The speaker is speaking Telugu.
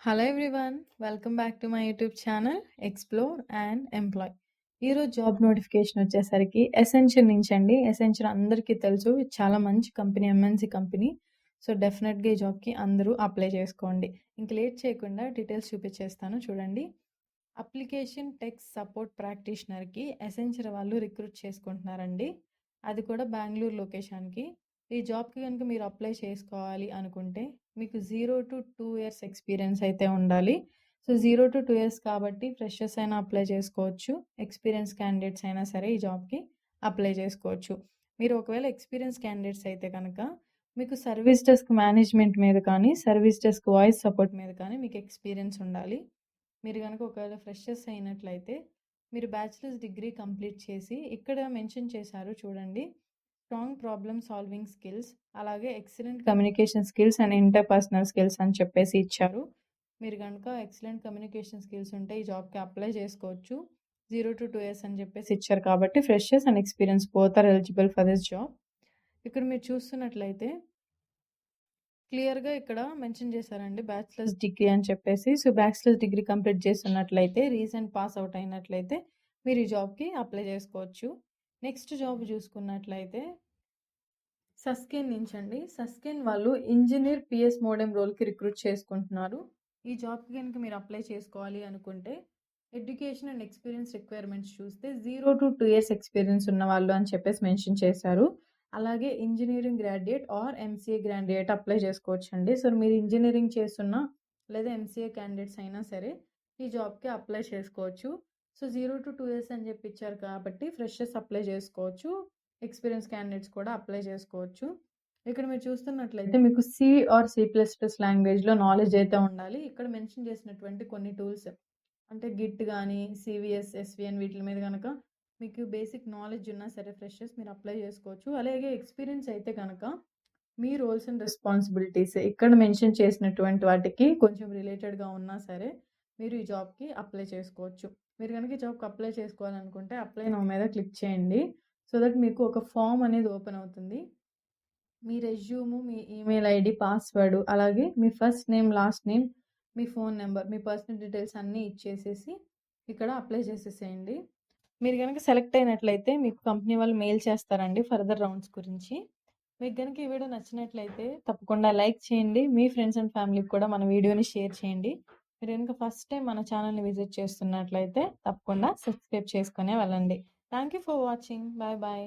Hello everyone. Welcome back to my YouTube channel explore and employ. ఈరోజు జాబ్ నోటిఫికేషన్ వచ్చేసరికి ఎసెన్షియల్ నుంచి అండి. ఎసెన్షియల్ అందరికీ తెలుసు. ఇది చాలా మంచి కంపెనీ, ఎంఎన్‌సి కంపెనీ. సో, డెఫినెట్‌గా ఈ జాబ్‌కి అందరూ అప్లై చేసుకోండి. ఇంక లేట్ చేయకుండా డీటెయిల్స్ చూపించేస్తాను చూడండి. అప్లికేషన్ టెక్ సపోర్ట్ ప్రాక్టీషనర్‌కి ఎసెన్షియల్ వాళ్ళు రిక్రూట్ చేసుకుంటున్నారండి. అది కూడా బెంగుళూరు లొకేషన్‌కి. ఈ జాబ్‌కి గనుక మీరు అప్లై చేసుకోవాలి అనుకుంటే మీకు 0-2 ఇయర్స్ ఎక్స్‌పీరియన్స్ అయితే ఉండాలి. సో, 0-2 ఇయర్స్ కాబట్టి ఫ్రెషర్స్ అయినా అప్లై చేసుకోవచ్చు. ఎక్స్‌పీరియన్స్ క్యాండిడేట్స్ అయినా సరే ఈ జాబ్‌కి అప్లై చేసుకోవచ్చు. మీరు ఒకవేళ ఎక్స్‌పీరియన్స్ క్యాండిడేట్స్ అయితే కనుక మీకు సర్వీస్ డెస్క్ మేనేజ్మెంట్ మీద కానీ, సర్వీస్ డెస్క్ వాయిస్ సపోర్ట్ మీద కానీ మీకు ఎక్స్‌పీరియన్స్ ఉండాలి. మీరు గనుక ఒకవేళ ఫ్రెషర్స్ అయినట్లయితే మీరు బ్యాచిలర్స్ డిగ్రీ కంప్లీట్ చేసి ఇక్కడ మెన్షన్ చేశారు చూడండి. స్ట్రాంగ్ ప్రాబ్లమ్ సాల్వింగ్ స్కిల్స్, అలాగే excellent communication skills and interpersonal skills అని చెప్పేసి ఇచ్చారు. మీరు గనుక ఎక్సలెంట్ కమ్యూనికేషన్ స్కిల్స్ ఉంటే ఈ జాబ్‌కి అప్లై చేసుకోవచ్చు. 0-2 ఇయర్స్ అని చెప్పేసి ఇచ్చారు కాబట్టి freshers and experience both are eligible for this job. ఇక్కడ మీరు చూస్తున్నట్లయితే క్లియర్‌గా ఇక్కడ మెన్షన్ చేశారండి బ్యాచిలర్స్ డిగ్రీ అని చెప్పేసి. సో, బ్యాచిలర్స్ డిగ్రీ కంప్లీట్ చేసున్నట్లయితే, రీసెంట్ పాస్ అవుట్ అయినట్లయితే మీరు ఈ జాబ్‌కి అప్లై చేసుకోవచ్చు. నెక్స్ట్ జాబ్ చూసుకున్నట్లయితే సస్కెన్ నుంచండి. సస్కెన్ వాళ్ళు ఇంజినీర్ పిఎస్ మోడెమ్ రోల్‌కి రిక్రూట్ చేసుకుంటున్నారు. ఈ జాబ్‌కి గనుక మీరు అప్లై చేసుకోవాలి అనుకుంటే ఎడ్యుకేషన్ అండ్ ఎక్స్‌పీరియన్స్ రిక్వైర్మెంట్స్ చూస్తే 0-2 ఇయర్స్ ఎక్స్‌పీరియన్స్ ఉన్నవాళ్ళు అని చెప్పేసి మెన్షన్ చేశారు. అలాగే engineering graduate or MCA graduate apply చేసుకోవచ్చండి. సో, మీరు ఇంజినీరింగ్ చేస్తున్నా లేదా ఎంసీఏ క్యాండిడేట్స్ అయినా సరే ఈ జాబ్‌కి అప్లై చేసుకోవచ్చు. సో, 0-2 ఇయర్స్ అని చెప్పి ఇచ్చారు కాబట్టి ఫ్రెషర్స్ అప్లై చేసుకోవచ్చు. ఎక్స్‌పీరియన్స్ క్యాండిడేట్స్ కూడా అప్లై చేసుకోవచ్చు. ఇక్కడ మీరు చూస్తున్నట్లయితే మీకు C or C plus plus లాంగ్వేజ్‌లో నాలెడ్జ్ అయితే ఉండాలి. ఇక్కడ మెన్షన్ చేసినటువంటి కొన్ని టూల్స్ అంటే గిట్ గానీ, సీవీఎస్, ఎస్‌వీఎన్ వీటిల మీద గనక మీకు బేసిక్ నాలెడ్జ్ ఉన్నా సరే ఫ్రెషర్స్ మీరు అప్లై చేసుకోవచ్చు. అలాగే ఎక్స్‌పీరియన్స్ అయితే గనక మీ రోల్స్ అండ్ రెస్పాన్సిబిలిటీస్ ఇక్కడ మెన్షన్ చేసినటువంటి వాటికి కొంచెం రిలేటెడ్‌గా ఉన్నా సరే మీరు ఈ జాబ్‌కి అప్లై చేసుకోవచ్చు. మీరు గనక ఈ జాబ్‌కి అప్లై చేసుకోవాలనుకుంటే అప్లై నౌ మీద క్లిక్ చేయండి. సో దట్ మీకు ఒక ఫార్మ్ అనేది ఓపెన్ అవుతుంది. మీ రెజ్యూము, మీ ఈమెయిల్ ఐడీ, పాస్వర్డ్ అలాగే మీ ఫస్ట్ నేమ్, లాస్ట్ నేమ్, మీ ఫోన్ నెంబర్, మీ పర్సనల్ డీటెయిల్స్ అన్నీ ఇచ్చేసేసి ఇక్కడ అప్లై చేసేసేయండి. మీరు గనక సెలెక్ట్ అయినట్లయితే మీకు కంపెనీ వాళ్ళు మెయిల్ చేస్తారండి ఫర్దర్ రౌండ్స్ గురించి. మీకు గనక ఈ వీడియో నచ్చినట్లయితే తప్పకుండా లైక్ చేయండి. మీ ఫ్రెండ్స్ అండ్ ఫ్యామిలీకి కూడా మన వీడియోని షేర్ చేయండి. మీరు గనక ఫస్ట్ టైం మన ఛానల్‌ని విజిట్ చేస్తున్నట్లయితే తప్పకుండా సబ్స్క్రైబ్ చేసుకునే వెళ్ళండి. Thank you for watching. Bye bye.